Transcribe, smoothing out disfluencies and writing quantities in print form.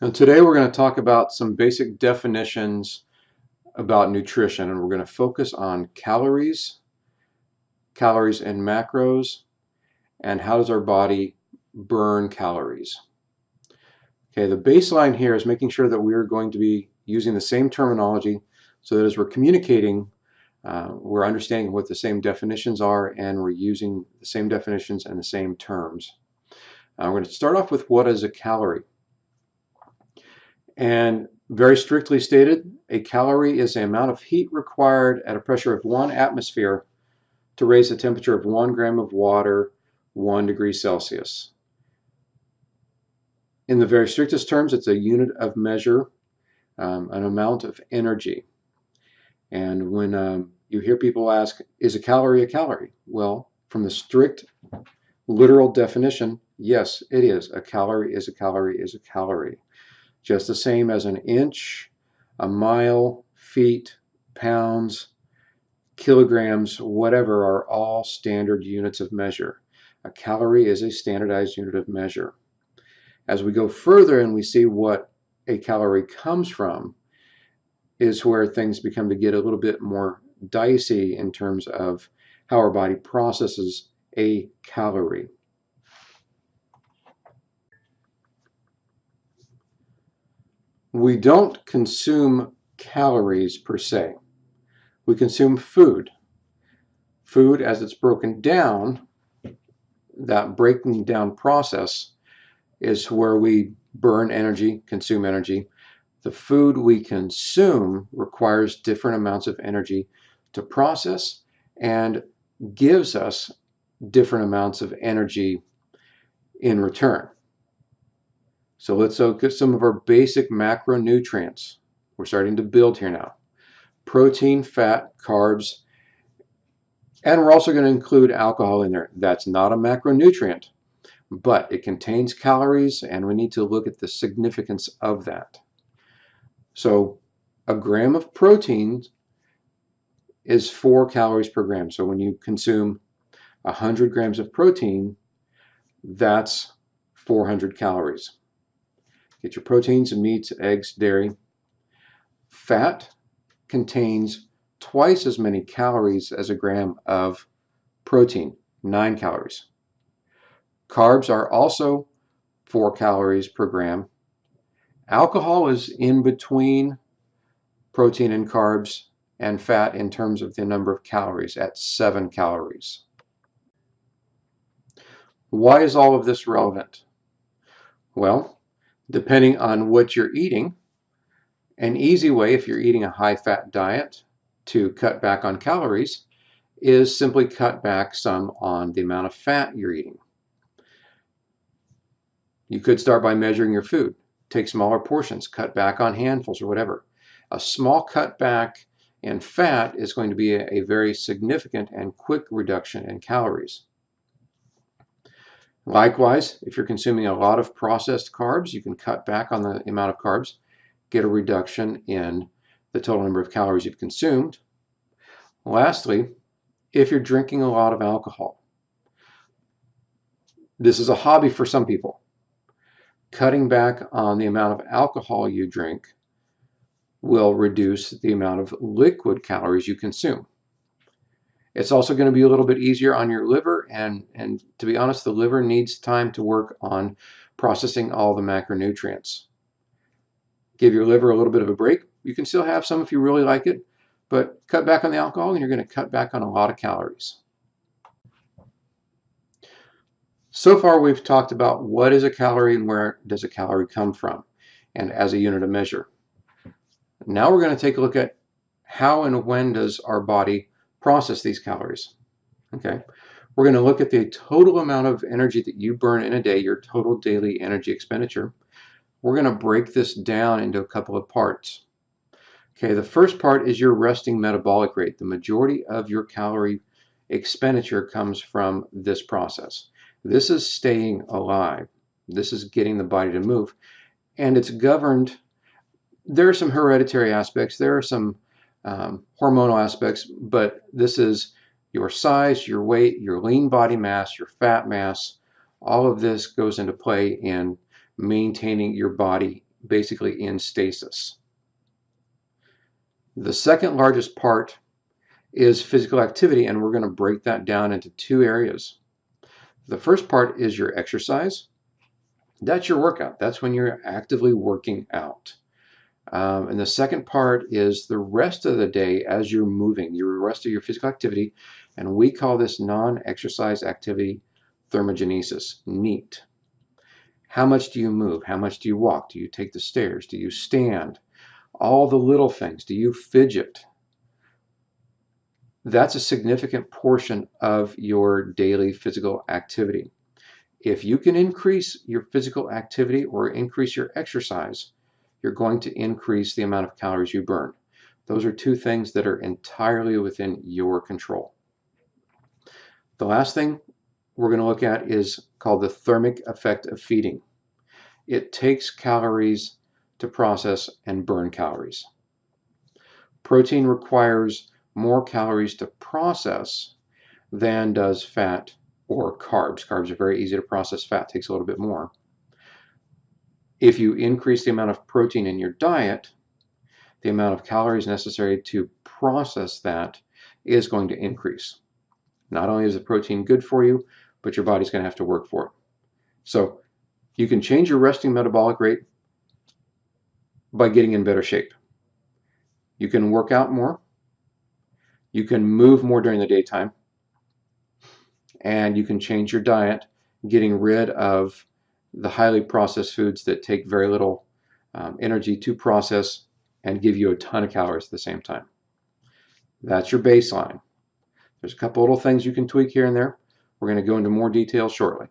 And today we're going to talk about some basic definitions about nutrition, and we're going to focus on calories, calories and macros, and how does our body burn calories. Okay, the baseline here is making sure that we're going to be using the same terminology so that as we're communicating, we're understanding what the same definitions are and we're using the same definitions and the same terms. We're going to start off with what is a calorie. And very strictly stated, a calorie is the amount of heat required at a pressure of 1 atmosphere to raise the temperature of 1 gram of water 1 degree Celsius. In the very strictest terms, it's a unit of measure, an amount of energy. And when you hear people ask, is a calorie a calorie? Well, from the strict literal definition, yes, it is. A calorie is a calorie is a calorie. Just the same as an inch, a mile, feet, pounds, kilograms, whatever are all standard units of measure. A calorie is a standardized unit of measure. As we go further and we see what a calorie comes from, is where things become to get a little bit more dicey in terms of how our body processes a calorie. We don't consume calories per se. We consume food. Food, as it's broken down, that breaking down process is where we burn energy, consume energy. The food we consume requires different amounts of energy to process and gives us different amounts of energy in return. So let's look at some of our basic macronutrients. We're starting to build here now. Protein, fat, carbs, and we're also going to include alcohol in there. That's not a macronutrient, but it contains calories, and we need to look at the significance of that. So a gram of protein is 4 calories per gram. So when you consume 100 grams of protein, that's 400 calories. Get your proteins and meats, eggs, dairy. Fat contains twice as many calories as a gram of protein, 9 calories. Carbs are also 4 calories per gram. Alcohol is in between protein and carbs and fat in terms of the number of calories at 7 calories. Why is all of this relevant? Well, depending on what you're eating, an easy way if you're eating a high-fat diet to cut back on calories is simply cut back some on the amount of fat you're eating. You could start by measuring your food. Take smaller portions, cut back on handfuls or whatever. A small cutback in fat is going to be a very significant and quick reduction in calories. Likewise, if you're consuming a lot of processed carbs, you can cut back on the amount of carbs, get a reduction in the total number of calories you've consumed. Lastly, if you're drinking a lot of alcohol, this is a hobby for some people. Cutting back on the amount of alcohol you drink will reduce the amount of liquid calories you consume. It's also going to be a little bit easier on your liver, and to be honest, the liver needs time to work on processing all the macronutrients. Give your liver a little bit of a break. You can still have some if you really like it, but cut back on the alcohol and you're going to cut back on a lot of calories. So far we've talked about what is a calorie and where does a calorie come from, and as a unit of measure. Now we're going to take a look at how and when does our body process these calories. Okay, we're going to look at the total amount of energy that you burn in a day, your total daily energy expenditure. We're going to break this down into a couple of parts. Okay, the first part is your resting metabolic rate. The majority of your calorie expenditure comes from this process. This is staying alive. This is getting the body to move. And it's governed. There are some hereditary aspects. There are some hormonal aspects, but this is your size, your weight, your lean body mass, your fat mass. All of this goes into play in maintaining your body basically in stasis. The second largest part is physical activity, and we're going to break that down into two areas. The first part is your exercise. That's your workout. That's when you're actively working out. And the second part is the rest of the day as you're moving, your rest of your physical activity, and we call this non-exercise activity thermogenesis, NEAT. How much do you move? How much do you walk? Do you take the stairs? Do you stand? All the little things. Do you fidget? That's a significant portion of your daily physical activity. If you can increase your physical activity or increase your exercise, you're going to increase the amount of calories you burn. Those are two things that are entirely within your control. The last thing we're going to look at is called the thermic effect of feeding. It takes calories to process and burn calories. Protein requires more calories to process than does fat or carbs. Carbs are very easy to process. Fat takes a little bit more. If you increase the amount of protein in your diet, the amount of calories necessary to process that is going to increase. Not only is the protein good for you, but your body's going to have to work for it. So you can change your resting metabolic rate by getting in better shape. You can work out more. You can move more during the daytime. And you can change your diet, getting rid of the highly processed foods that take very little energy to process and give you a ton of calories at the same time. That's your baseline. There's a couple little things you can tweak here and there. We're going to go into more detail shortly.